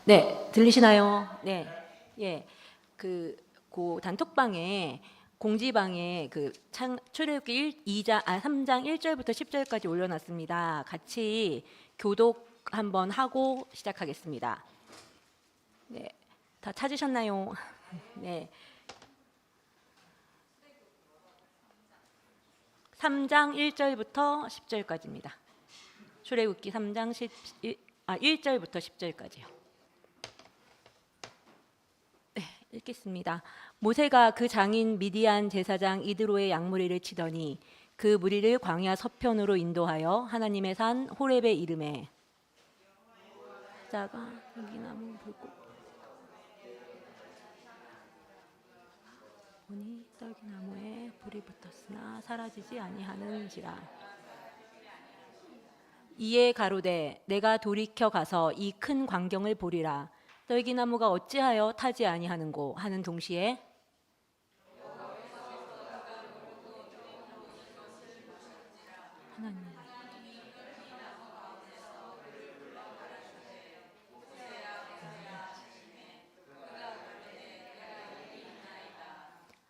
네, 들리시나요? 네, 예, 그 단톡방에 공지방에 출애굽기 3장 1절부터 10절까지 올려놨습니다. 같이 교독 한번 하고 시작하겠습니다. 네, 다 찾으셨나요? 네, 3장 1절부터 10절까지입니다. 출애굽기 3장 1절부터 10절까지요. 읽겠습니다. 모세가 그 장인 미디안 제사장 이드로의 양무리를 치더니 그 무리를 광야 서편으로 인도하여 하나님의 산 호렙에 이르매 자가 들기나무 불꽃 보니 떨기나무에 불이 붙었으나 사라지지 아니하는지라. 이에 가로되 내가 돌이켜 가서 이 큰 광경을 보리라. 떨기나무가 어찌하여 타지 아니하는고 하는 동시에 하나님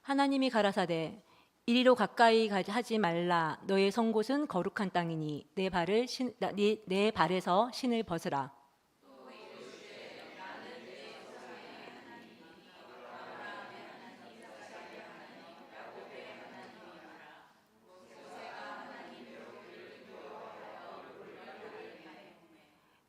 하나님이 가라사대 이리로 가까이 하지 말라. 너의 선 곳은 거룩한 땅이니 내 발에서 신을 벗으라.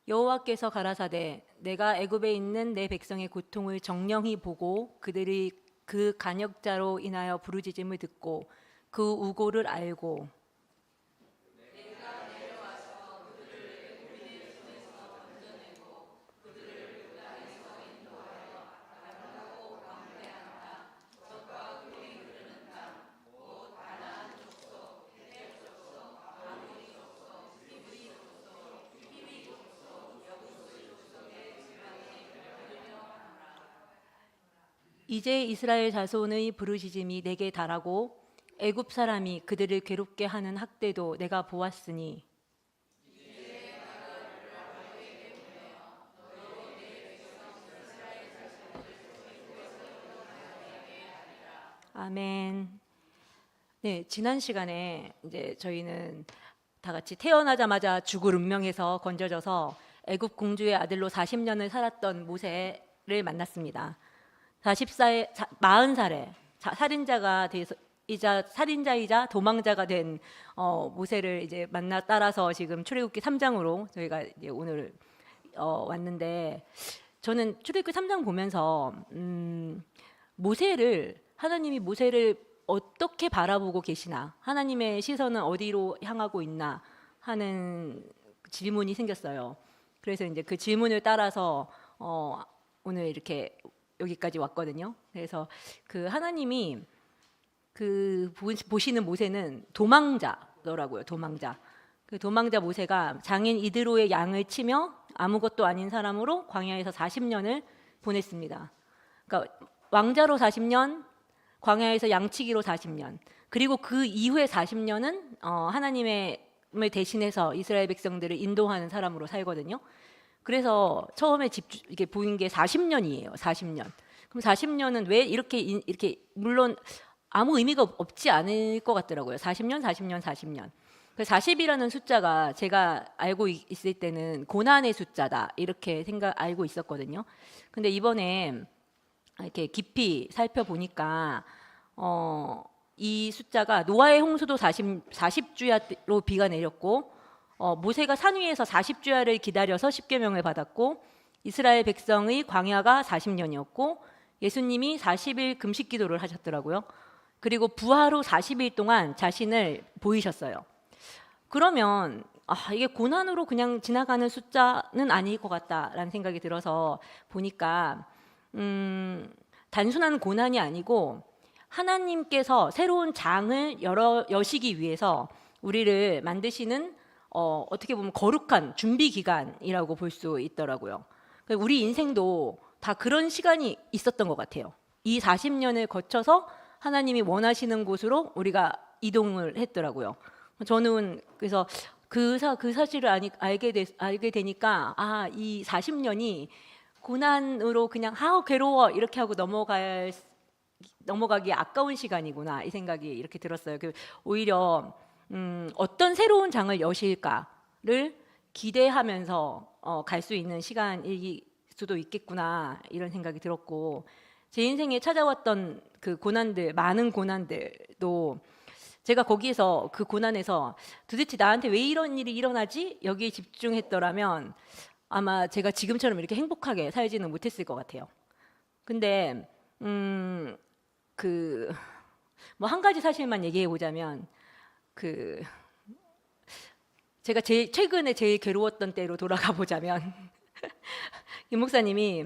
여호와께서 가라사대 내가 애굽에 있는 내 백성의 고통을 정령히 보고 그들이 그 간역자로 인하여 부르짖음을 듣고 그 우고를 알고 이제 이스라엘 자손의 부르짖음이 내게 달하고 애굽 사람이 그들을 괴롭게 하는 학대도 내가 보았으니 아멘. 네, 지난 시간에 이제 저희는 다 같이 태어나자마자 죽을 운명에서 건져져서 애굽 공주의 아들로 40년을 살았던 모세를 만났습니다. 40살에 살인자가 돼서 살인자이자 도망자가 된 모세를 이제 따라서 지금 출애굽기 3장으로 저희가 이제 오늘 왔는데 저는 출애굽기 3장 보면서 하나님이 모세를 어떻게 바라보고 계시나, 하나님의 시선은 어디로 향하고 있나 하는 질문이 생겼어요. 그래서 이제 그 질문을 따라서 오늘 이렇게 여기까지 왔거든요. 그래서 그 하나님이 보시는 모세는 도망자더라고요. 도망자. 그 도망자 모세가 장인 이드로의 양을 치며 아무것도 아닌 사람으로 광야에서 40년을 보냈습니다. 그러니까 왕자로 40년, 광야에서 양치기로 40년, 그리고 그 이후에 40년은 하나님을 대신해서 이스라엘 백성들을 인도하는 사람으로 살거든요. 그래서 처음에 이게 보인 게 40년이에요. 40년. 그럼 40년은 왜 이렇게 물론 아무 의미가 없지 않을 것 같더라고요. 40년, 40년, 40년. 그 40이라는 숫자가 제가 알고 있을 때는 고난의 숫자다 이렇게 알고 있었거든요. 근데 이번에 이렇게 깊이 살펴보니까 이 숫자가 노아의 홍수도 40주야로 비가 내렸고 모세가 산 위에서 40주야를 기다려서 십계명을 받았고 이스라엘 백성의 광야가 40년이었고 예수님이 40일 금식 기도를 하셨더라고요. 그리고 부활 후 40일 동안 자신을 보이셨어요. 그러면 이게 고난으로 그냥 지나가는 숫자는 아닐 것 같다라는 생각이 들어서 보니까 단순한 고난이 아니고 하나님께서 새로운 장을 여시기 위해서 우리를 만드시는 어떻게 보면 거룩한 준비 기간이라고 볼 수 있더라고요. 우리 인생도 다 그런 시간이 있었던 것 같아요. 이 40년을 거쳐서 하나님이 원하시는 곳으로 우리가 이동을 했더라고요. 저는 그래서 그 사실을 알게 되니까 이 40년이 고난으로 그냥 괴로워 이렇게 하고 넘어가기 아까운 시간이구나 이 생각이 이렇게 들었어요. 오히려 어떤 새로운 장을 여실까를 기대하면서 갈 수 있는 시간일 수도 있겠구나 이런 생각이 들었고, 제 인생에 찾아왔던 그 고난들, 많은 고난들도 제가 거기에서 그 고난에서 도대체 나한테 왜 이런 일이 일어나지? 여기에 집중했더라면 아마 제가 지금처럼 이렇게 행복하게 살지는 못했을 것 같아요. 근데 그 뭐 한 가지 사실만 얘기해 보자면, 그 제가 최근에 제일 괴로웠던 때로 돌아가 보자면 김 목사님이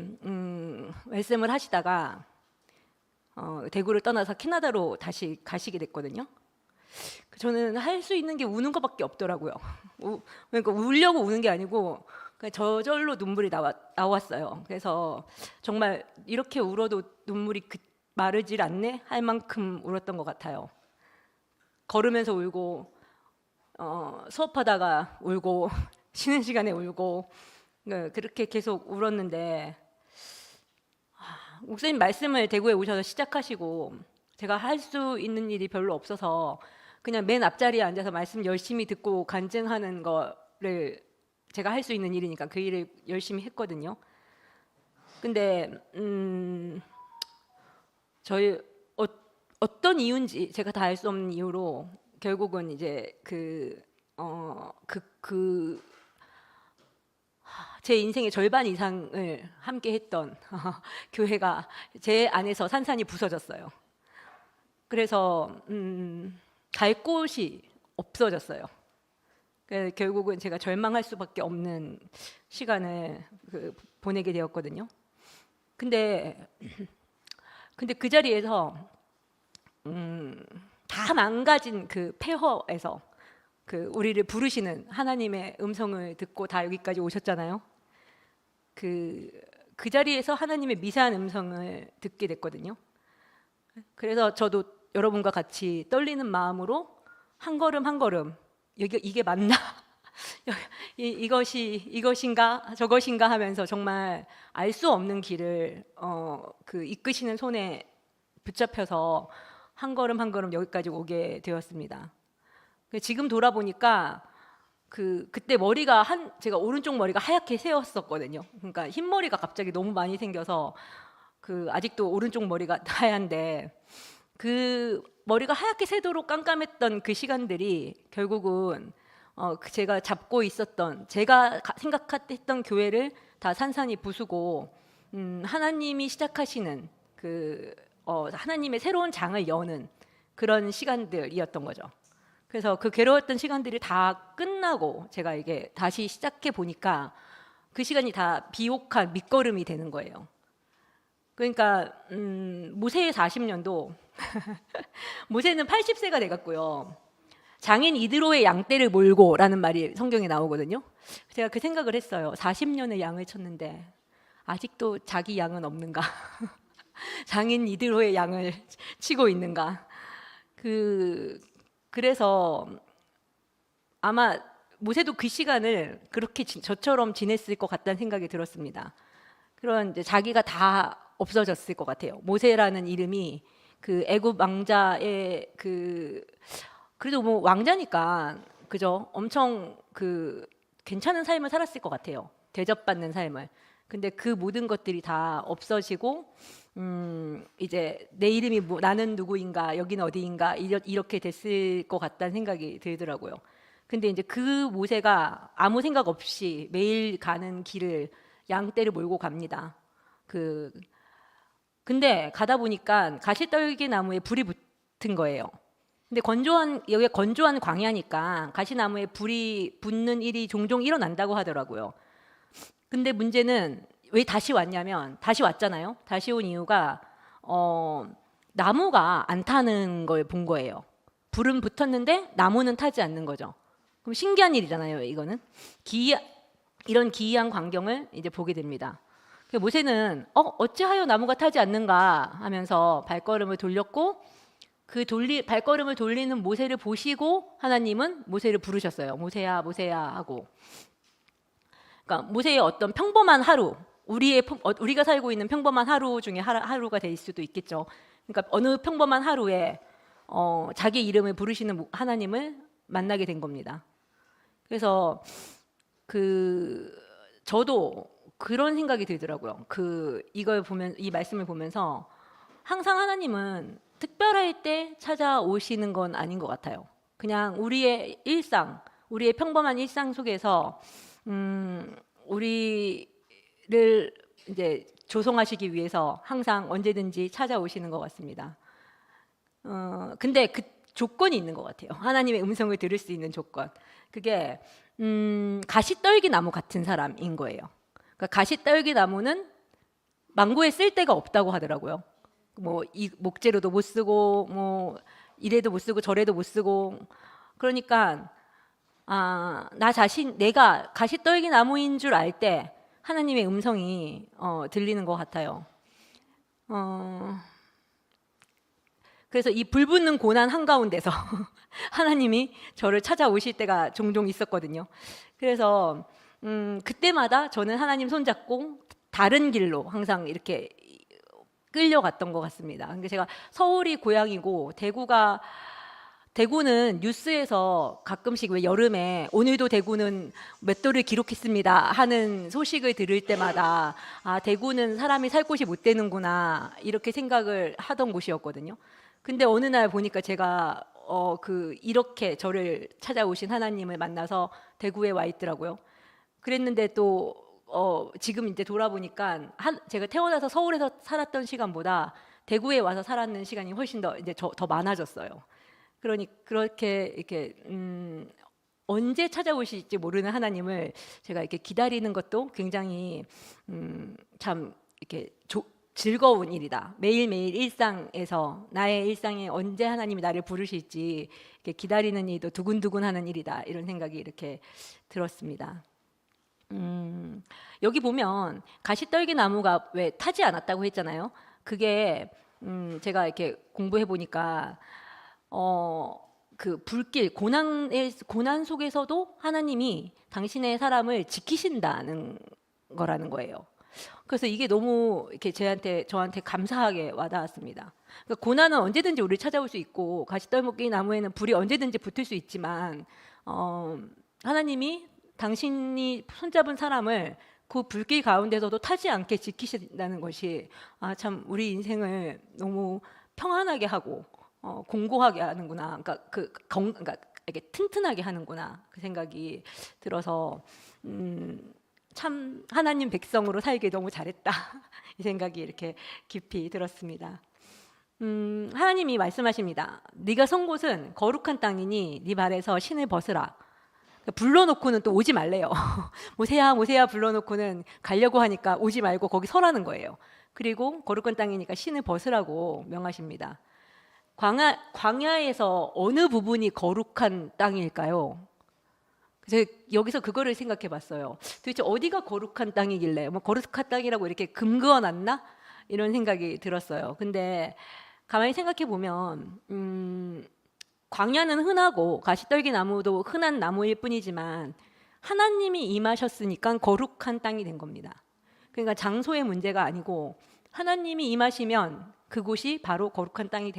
말씀을 하시다가 대구를 떠나서 캐나다로 다시 가시게 됐거든요. 저는 할 수 있는 게 우는 것밖에 없더라고요. 그러니까 울려고 우는 게 아니고 그냥 저절로 눈물이 나왔어요. 그래서 정말 이렇게 울어도 눈물이 마르질 않네 할 만큼 울었던 것 같아요. 걸으면서 울고 수업하다가 울고 쉬는 시간에 울고 그렇게 계속 울었는데, 목사님 말씀을 대구에 오셔서 시작하시고 제가 할 수 있는 일이 별로 없어서 그냥 맨 앞자리에 앉아서 말씀 열심히 듣고 간증하는 거를 제가 할 수 있는 일이니까 그 일을 열심히 했거든요. 근데 저희 어떤 이유인지 제가 다 알 수 없는 이유로 결국은 이제 제 인생의 절반 이상을 함께 했던 교회가 제 안에서 산산이 부서졌어요. 그래서 갈 곳이 없어졌어요. 결국은 제가 절망할 수밖에 없는 시간을 보내게 되었거든요. 근데 그 자리에서 다 망가진 그 폐허에서 우리를 부르시는 하나님의 음성을 듣고 다 여기까지 오셨잖아요. 그 자리에서 하나님의 미세한 음성을 듣게 됐거든요. 그래서 저도 여러분과 같이 떨리는 마음으로 한 걸음 한 걸음 이게 맞나? 이것인가 저것인가 하면서 정말 알 수 없는 길을 이끄시는 손에 붙잡혀서 한 걸음 한 걸음 여기까지 오게 되었습니다. 지금 돌아보니까 그때 제가 오른쪽 머리가 하얗게 새었었거든요. 그러니까 흰 머리가 갑자기 너무 많이 생겨서 아직도 오른쪽 머리가 하얀데, 그 머리가 하얗게 새도록 깜깜했던 그 시간들이 결국은 제가 잡고 있었던, 제가 생각했던 교회를 다 산산이 부수고 하나님이 시작하시는 하나님의 새로운 장을 여는 그런 시간들이었던 거죠. 그래서 그 괴로웠던 시간들이 다 끝나고 제가 이게 다시 시작해 보니까 그 시간이 다 비옥한 밑거름이 되는 거예요. 그러니까 모세의 40년도 모세는 80세가 돼갔고요. 장인 이드로의 양떼를 몰고라는 말이 성경에 나오거든요. 제가 그 생각을 했어요. 40년의 양을 쳤는데 아직도 자기 양은 없는가? 장인 이드로의 양을 치고 있는가? 그래서 아마 모세도 그 시간을 그렇게 저처럼 지냈을 것 같다는 생각이 들었습니다. 그런 이제 자기가 다 없어졌을 것 같아요. 모세라는 이름이 애굽 왕자의 그래도 뭐 왕자니까 그죠? 엄청 괜찮은 삶을 살았을 것 같아요. 대접받는 삶을. 근데 그 모든 것들이 다 없어지고 이제 내 이름이 나는 누구인가, 여기는 어디인가 이렇게 됐을 것 같다는 생각이 들더라고요. 근데 이제 그 모세가 아무 생각 없이 매일 가는 길을 양떼를 몰고 갑니다. 근데 가다 보니까 가시떨기 나무에 불이 붙은 거예요. 근데 여기가 건조한 광야니까 가시나무에 불이 붙는 일이 종종 일어난다고 하더라고요. 근데 문제는 왜 다시 왔냐면, 다시 왔잖아요. 다시 온 이유가 나무가 안 타는 걸 본 거예요. 불은 붙었는데 나무는 타지 않는 거죠. 그럼 신기한 일이잖아요. 이거는 이런 기이한 광경을 이제 보게 됩니다. 모세는 어찌하여 나무가 타지 않는가 하면서 발걸음을 돌렸고, 발걸음을 돌리는 모세를 보시고 하나님은 모세를 부르셨어요. 모세야, 모세야 하고. 그러니까 모세의 어떤 평범한 하루, 우리가 살고 있는 평범한 하루 중에 하루가 될 수도 있겠죠. 그러니까 어느 평범한 하루에 자기 이름을 부르시는 하나님을 만나게 된 겁니다. 그래서 저도 그런 생각이 들더라고요. 이 말씀을 보면서 항상 하나님은 특별할 때 찾아오시는 건 아닌 것 같아요. 그냥 우리의 평범한 일상 속에서 우리를 이제 조성하시기 위해서 항상 언제든지 찾아오시는 것 같습니다. 근데 그 조건이 있는 것 같아요. 하나님의 음성을 들을 수 있는 조건. 그게 가시떨기 나무 같은 사람인 거예요. 그러니까 가시떨기 나무는 망고에 쓸 데가 없다고 하더라고요. 뭐 이 목재로도 못 쓰고 뭐 이래도 못 쓰고 저래도 못 쓰고 그러니까 내가 가시떨기 나무인 줄 알 때 하나님의 음성이 들리는 것 같아요. 그래서 이 불붙는 고난 한가운데서 하나님이 저를 찾아오실 때가 종종 있었거든요. 그래서 그때마다 저는 하나님 손잡고 다른 길로 항상 이렇게 끌려갔던 것 같습니다. 근데 제가 서울이 고향이고 대구는 뉴스에서 가끔씩 왜 여름에 오늘도 대구는 몇 도를 기록했습니다 하는 소식을 들을 때마다 대구는 사람이 살 곳이 못 되는구나 이렇게 생각을 하던 곳이었거든요. 근데 어느 날 보니까 제가 이렇게 저를 찾아오신 하나님을 만나서 대구에 와 있더라고요. 그랬는데 또 지금 이제 돌아보니까 제가 태어나서 서울에서 살았던 시간보다 대구에 와서 살았는 시간이 훨씬 더 많아졌어요. 그렇게 이렇게 언제 찾아오실지 모르는 하나님을 제가 이렇게 기다리는 것도 굉장히 참 이렇게 즐거운 일이다. 매일매일 일상에서 나의 일상에 언제 하나님이 나를 부르실지 이렇게 기다리는 일도 두근두근하는 일이다. 이런 생각이 이렇게 들었습니다. 여기 보면 가시떨기 나무가 왜 타지 않았다고 했잖아요. 그게 제가 이렇게 공부해 보니까 그 불길 고난 속에서도 하나님이 당신의 사람을 지키신다는 거라는 거예요. 그래서 이게 너무 이렇게 저한테 감사하게 와닿았습니다. 그러니까 고난은 언제든지 우리를 찾아올 수 있고 가시떨기 나무에는 불이 언제든지 붙을 수 있지만 하나님이 당신이 손잡은 사람을 그 불길 가운데서도 타지 않게 지키신다는 것이 참 우리 인생을 너무 평안하게 하고 공고하게 하는구나. 그러니까 이렇게 튼튼하게 하는구나. 그 생각이 들어서 참 하나님 백성으로 살기 너무 잘했다. 이 생각이 이렇게 깊이 들었습니다. 하나님이 말씀하십니다. 네가 선 곳은 거룩한 땅이니 네 발에서 신을 벗으라. 불러놓고는 또 오지 말래요. 모세야 불러놓고는 가려고 하니까 오지 말고 거기 서라는 거예요. 그리고 거룩한 땅이니까 신을 벗으라고 명하십니다. 광야에서 어느 부분이 거룩한 땅일까요? 그래서 여기서 그거를 생각해 봤어요. 도대체 어디가 거룩한 땅이길래 뭐 거룩한 땅이라고 이렇게 금그어 놨나? 이런 생각이 들었어요. 근데 가만히 생각해 보면 광야는 흔하고 가시떨기 나무도 흔한 나무일 뿐이지만 하나님이 임하셨으니까 거룩한 땅이 된 겁니다. 그러니까 장소의 문제가 아니고 하나님이 임하시면 그곳이 바로 거룩한 땅이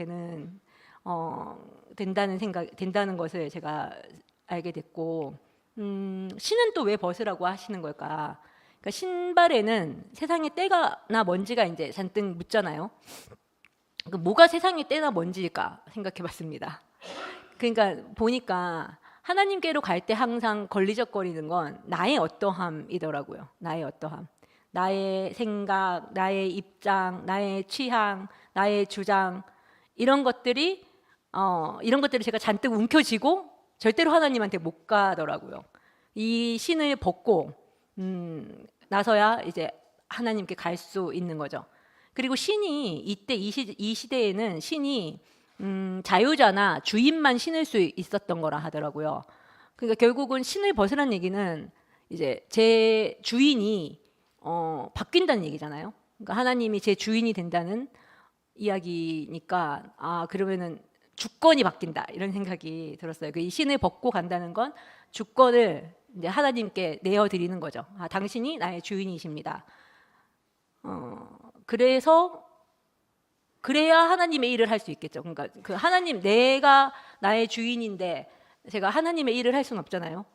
된다는 것을 제가 알게 됐고, 신은 또 왜 벗으라고 하시는 걸까? 그러니까 신발에는 세상의 때가나 먼지가 이제 잔뜩 묻잖아요. 뭐가 세상의 때나 먼지일까 생각해봤습니다. 그러니까 보니까 하나님께로 갈 때 항상 걸리적거리는 건 나의 어떠함이더라고요. 나의 어떠함, 나의 생각, 나의 입장, 나의 취향, 나의 주장 이런 것들이 제가 잔뜩 움켜쥐고 절대로 하나님한테 못 가더라고요. 이 신을 벗고 나서야 이제 하나님께 갈 수 있는 거죠. 그리고 신이 이때 이 시대에는 신이 자유자나 주인만 신을 수 있었던 거라 하더라고요. 그러니까 결국은 신을 벗으라는 얘기는 이제 제 주인이 바뀐다는 얘기잖아요. 그러니까 하나님이 제 주인이 된다는 이야기니까 그러면은 주권이 바뀐다 이런 생각이 들었어요. 이 신을 벗고 간다는 건 주권을 이제 하나님께 내어드리는 거죠. 당신이 나의 주인이십니다. 그래서 그래야 하나님의 일을 할 수 있겠죠. 그러니까 그 하나님, 내가 나의 주인인데 제가 하나님의 일을 할 수는 없잖아요.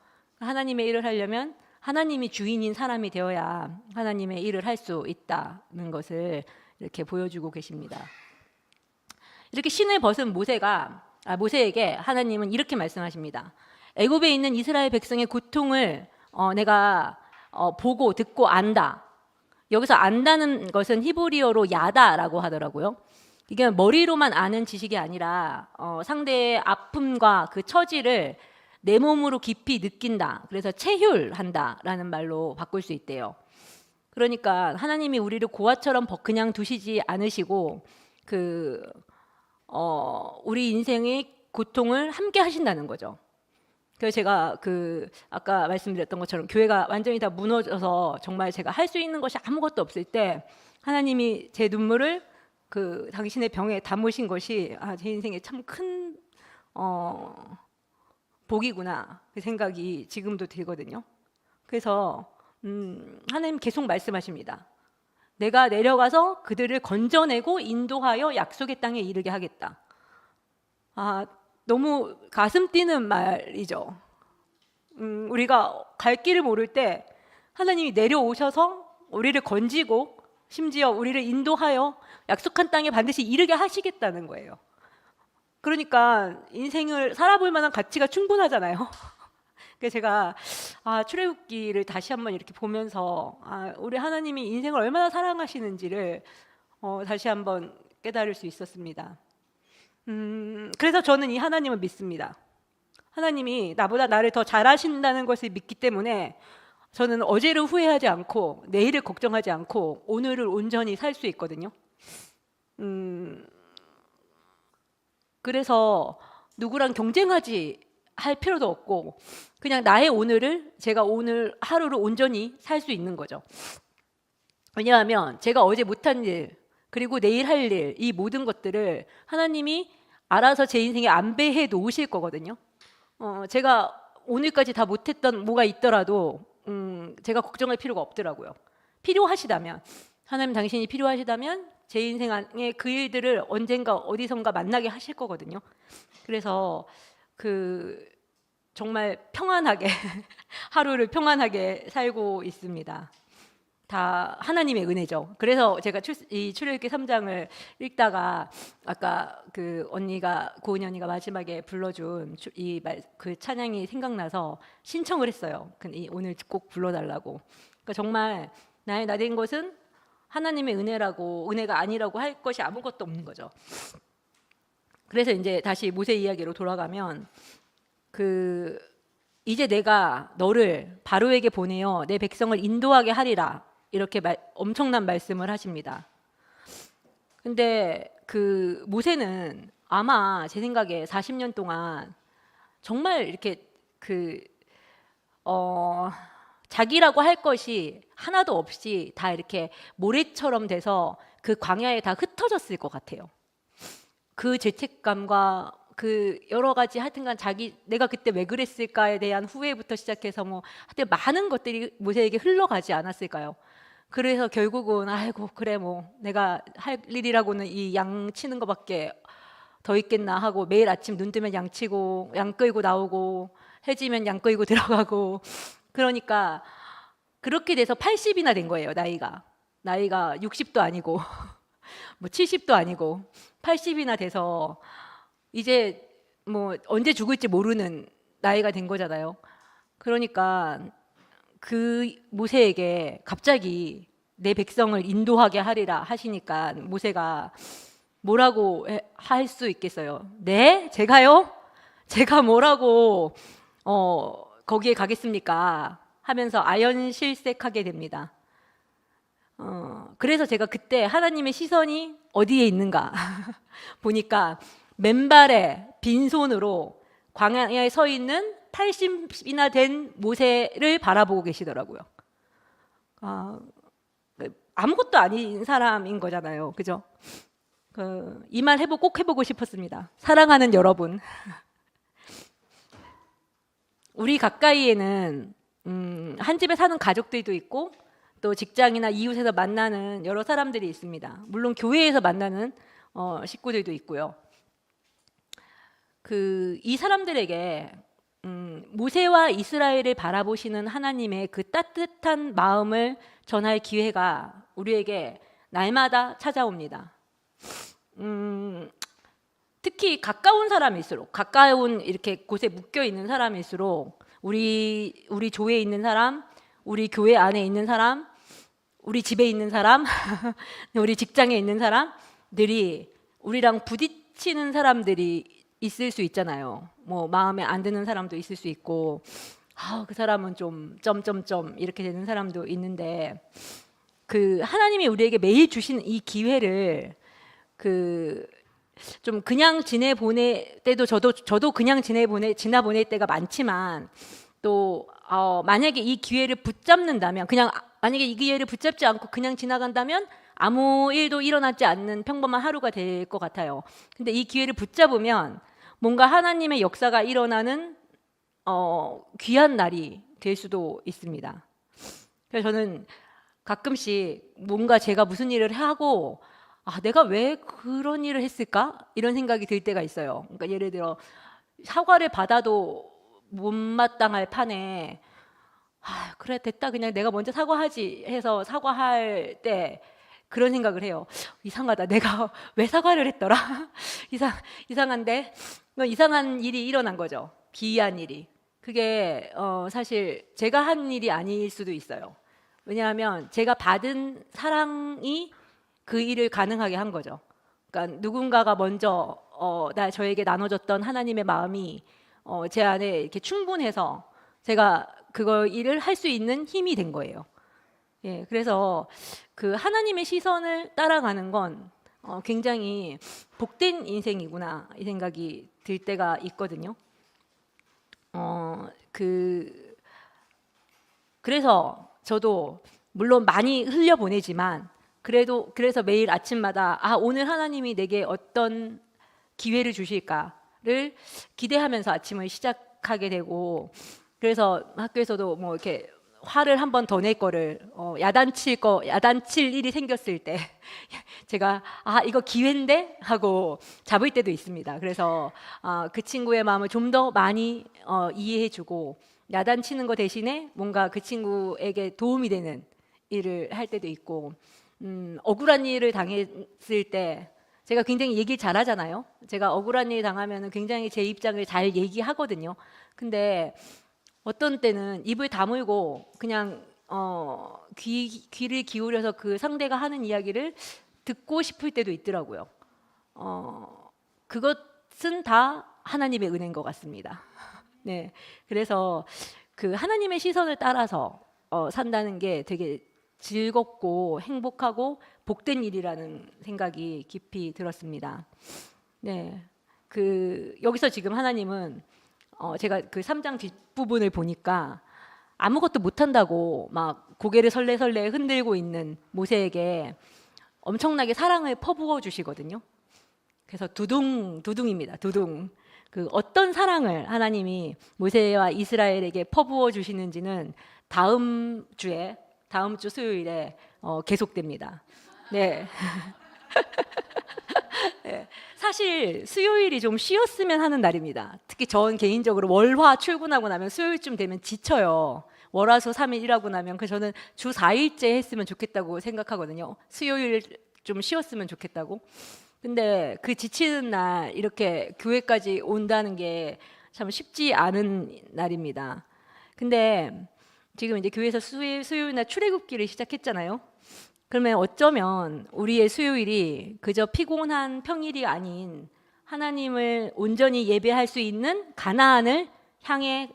하나님의 일을 하려면 하나님이 주인인 사람이 되어야 하나님의 일을 할 수 있다는 것을 이렇게 보여주고 계십니다. 이렇게 신을 벗은 모세에게 하나님은 이렇게 말씀하십니다. 애굽에 있는 이스라엘 백성의 고통을 내가 보고 듣고 안다. 여기서 안다는 것은 히브리어로 야다라고 하더라고요. 이게 머리로만 아는 지식이 아니라 상대의 아픔과 그 처지를 내 몸으로 깊이 느낀다. 그래서 체휼한다라는 말로 바꿀 수 있대요. 그러니까 하나님이 우리를 고아처럼 그냥 두시지 않으시고 우리 인생의 고통을 함께 하신다는 거죠. 그래서 제가 아까 말씀드렸던 것처럼 교회가 완전히 다 무너져서 정말 제가 할 수 있는 것이 아무것도 없을 때 하나님이 제 눈물을 당신의 병에 담으신 것이 제 인생에 참 큰 복이구나, 그 생각이 지금도 들거든요. 그래서 하나님 계속 말씀하십니다. 내가 내려가서 그들을 건져내고 인도하여 약속의 땅에 이르게 하겠다. 너무 가슴 뛰는 말이죠. 우리가 갈 길을 모를 때 하나님이 내려오셔서 우리를 건지고 심지어 우리를 인도하여 약속한 땅에 반드시 이르게 하시겠다는 거예요. 그러니까 인생을 살아볼 만한 가치가 충분하잖아요. 그래서 제가 출애굽기를 다시 한번 이렇게 보면서 우리 하나님이 인생을 얼마나 사랑하시는지를 다시 한번 깨달을 수 있었습니다. 그래서 저는 이 하나님을 믿습니다. 하나님이 나보다 나를 더 잘하신다는 것을 믿기 때문에 저는 어제를 후회하지 않고 내일을 걱정하지 않고 오늘을 온전히 살 수 있거든요. 그래서 누구랑 경쟁하지 할 필요도 없고 그냥 나의 오늘을, 제가 오늘 하루를 온전히 살 수 있는 거죠. 왜냐하면 제가 어제 못한 일 그리고 내일 할 일, 이 모든 것들을 하나님이 알아서 제 인생에 안배해 놓으실 거거든요. 제가 오늘까지 다 못했던 뭐가 있더라도 제가 걱정할 필요가 없더라고요. 필요하시다면, 하나님 당신이 필요하시다면 제 인생 안에 그 일들을 언젠가 어디선가 만나게 하실 거거든요. 그래서 정말 평안하게 하루를 평안하게 살고 있습니다. 다 하나님의 은혜죠. 그래서 제가 이 출애굽기 3장을 읽다가 아까 고은이 언니가 마지막에 불러준 그 찬양이 생각나서 신청을 했어요. 오늘 꼭 불러달라고. 그러니까 정말 나의 나 된 것은 하나님의 은혜가 아니라고 할 것이 아무것도 없는 거죠. 그래서 이제 다시 모세 이야기로 돌아가면 이제 내가 너를 바로에게 보내어 내 백성을 인도하게 하리라, 이렇게 엄청난 말씀을 하십니다. 근데 모세는 아마 제 생각에 40년 동안 정말 이렇게 자기라고 할 것이 하나도 없이 다 이렇게 모래처럼 돼서 그 광야에 다 흩어졌을 것 같아요. 그 죄책감과 여러 가지 하여튼간 내가 그때 왜 그랬을까에 대한 후회부터 시작해서 하여튼 많은 것들이 모세에게 흘러가지 않았을까요? 그래서 결국은 아이고 그래 내가 할 일이라고는 이 양 치는 것밖에 더 있겠나 하고 매일 아침 눈 뜨면 양 치고 양 끌고 나오고 해지면 양 끌고 들어가고, 그러니까 그렇게 돼서 80이나 된 거예요. 나이가 60도 아니고 70도 아니고 80이나 돼서 이제 언제 죽을지 모르는 나이가 된 거잖아요. 그러니까 모세에게 갑자기 내 백성을 인도하게 하리라 하시니까 모세가 뭐라고 할 수 있겠어요? 네? 제가요? 제가 뭐라고 거기에 가겠습니까? 하면서 아연실색하게 됩니다. 그래서 제가 그때 하나님의 시선이 어디에 있는가 보니까 맨발에 빈손으로 광야에 서 있는 80이나 된 모세를 바라보고 계시더라고요. 아무것도 아닌 사람인 거잖아요. 그죠? 이 말 꼭 해보고 싶었습니다. 사랑하는 여러분, 우리 가까이에는 한 집에 사는 가족들도 있고 또 직장이나 이웃에서 만나는 여러 사람들이 있습니다. 물론 교회에서 만나는 식구들도 있고요. 이 사람들에게 모세와 이스라엘을 바라보시는 하나님의 그 따뜻한 마음을 전할 기회가 우리에게 날마다 찾아옵니다. 특히 가까운 사람일수록, 가까운 이렇게 곳에 묶여 있는 사람일수록 우리 조에 있는 사람, 우리 교회 안에 있는 사람, 우리 집에 있는 사람, 우리 직장에 있는 사람들이 우리랑 부딪히는 사람들이 있을 수 있잖아요. 뭐 마음에 안 드는 사람도 있을 수 있고, 그 사람은 좀 점점점 이렇게 되는 사람도 있는데, 하나님이 우리에게 매일 주신 이 기회를 좀 그냥 지내보낼 때도 저도 그냥 지나보낼 때가 많지만, 또 만약에 이 기회를 붙잡는다면, 만약에 이 기회를 붙잡지 않고 그냥 지나간다면 아무 일도 일어나지 않는 평범한 하루가 될 것 같아요. 근데 이 기회를 붙잡으면 뭔가 하나님의 역사가 일어나는 귀한 날이 될 수도 있습니다. 그래서 저는 가끔씩 뭔가 제가 무슨 일을 하고 내가 왜 그런 일을 했을까? 이런 생각이 들 때가 있어요. 그러니까 예를 들어 사과를 받아도 못마땅할 판에 그래 됐다 그냥 내가 먼저 사과하지 해서 사과할 때 그런 생각을 해요. 이상하다. 내가 왜 사과를 했더라? 이상한데 이상한 일이 일어난 거죠. 기이한 일이. 그게 사실 제가 한 일이 아닐 수도 있어요. 왜냐하면 제가 받은 사랑이 그 일을 가능하게 한 거죠. 그러니까 누군가가 먼저 저에게 나눠줬던 하나님의 마음이 제 안에 이렇게 충분해서 제가 그거 일을 할 수 있는 힘이 된 거예요. 예, 그래서 하나님의 시선을 따라가는 건 굉장히 복된 인생이구나 이 생각이 들 때가 있거든요. 그래서 저도 물론 많이 흘려보내지만 그래서 매일 아침마다 오늘 하나님이 내게 어떤 기회를 주실까를 기대하면서 아침을 시작하게 되고, 그래서 학교에서도 뭐 이렇게 화를 한 번 더 낼 거를 야단칠 일이 생겼을 때 제가 이거 기회인데 하고 잡을 때도 있습니다. 그래서 그 친구의 마음을 좀 더 많이 이해해주고 야단치는 거 대신에 뭔가 그 친구에게 도움이 되는 일을 할 때도 있고, 억울한 일을 당했을 때 제가 굉장히 얘기를 잘하잖아요. 제가 억울한 일 당하면 굉장히 제 입장을 잘 얘기하거든요. 근데 어떤 때는 입을 다물고 그냥 귀를 기울여서 그 상대가 하는 이야기를 듣고 싶을 때도 있더라고요. 그것은 다 하나님의 은혜인 것 같습니다. 네, 그래서 하나님의 시선을 따라서 산다는 게 되게 즐겁고 행복하고 복된 일이라는 생각이 깊이 들었습니다. 네, 여기서 지금 하나님은 제가 3장 뒷부분을 보니까 아무것도 못한다고 막 고개를 설레설레 흔들고 있는 모세에게 엄청나게 사랑을 퍼부어 주시거든요. 그래서 두둥입니다. 두둥. 어떤 사랑을 하나님이 모세와 이스라엘에게 퍼부어 주시는지는 다음 주 수요일에 계속됩니다. 네. 네. 사실 수요일이 좀 쉬었으면 하는 날입니다. 특히 전 개인적으로 월화 출근하고 나면 수요일쯤 되면 지쳐요. 월화수 3일 일하고 나면 저는 주 4일째 했으면 좋겠다고 생각하거든요. 수요일 좀 쉬었으면 좋겠다고. 근데 지치는 날 이렇게 교회까지 온다는 게 참 쉽지 않은 날입니다. 근데 지금 이제 교회에서 수요일날 출애굽기를 시작했잖아요. 그러면 어쩌면 우리의 수요일이 그저 피곤한 평일이 아닌 하나님을 온전히 예배할 수 있는 가나안을 향해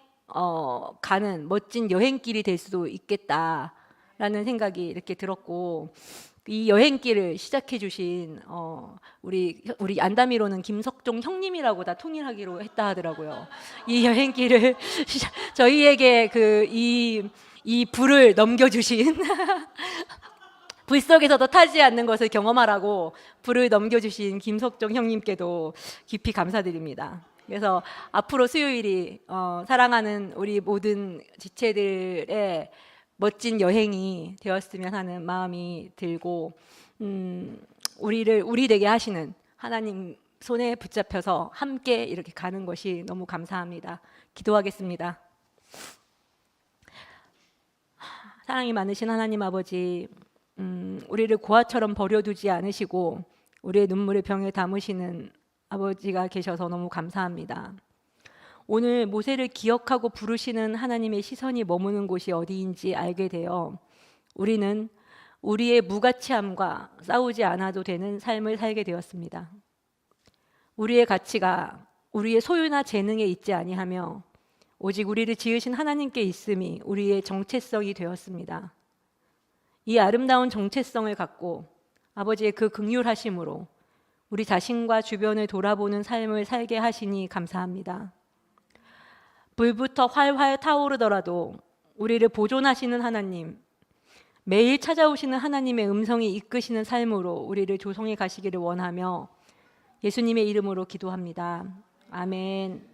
가는 멋진 여행길이 될 수도 있겠다라는 생각이 이렇게 들었고, 이 여행길을 시작해 주신 우리 안다미로는 김석종 형님이라고 다 통일하기로 했다 하더라고요. 이 여행길을 저희에게 이 불을 넘겨주신 불 속에서도 타지 않는 것을 경험하라고 불을 넘겨주신 김석종 형님께도 깊이 감사드립니다. 그래서 앞으로 수요일이 사랑하는 우리 모든 지체들의 멋진 여행이 되었으면 하는 마음이 들고, 우리를 우리 되게 하시는 하나님 손에 붙잡혀서 함께 이렇게 가는 것이 너무 감사합니다. 기도하겠습니다. 사랑이 많으신 하나님 아버지, 우리를 고아처럼 버려두지 않으시고 우리의 눈물을 병에 담으시는 아버지가 계셔서 너무 감사합니다. 오늘 모세를 기억하고 부르시는 하나님의 시선이 머무는 곳이 어디인지 알게 되어 우리는 우리의 무가치함과 싸우지 않아도 되는 삶을 살게 되었습니다. 우리의 가치가 우리의 소유나 재능에 있지 아니하며 오직 우리를 지으신 하나님께 있음이 우리의 정체성이 되었습니다. 이 아름다운 정체성을 갖고 아버지의 그 긍휼하심으로 우리 자신과 주변을 돌아보는 삶을 살게 하시니 감사합니다. 불부터 활활 타오르더라도 우리를 보존하시는 하나님, 매일 찾아오시는 하나님의 음성이 이끄시는 삶으로 우리를 조성해 가시기를 원하며 예수님의 이름으로 기도합니다. 아멘.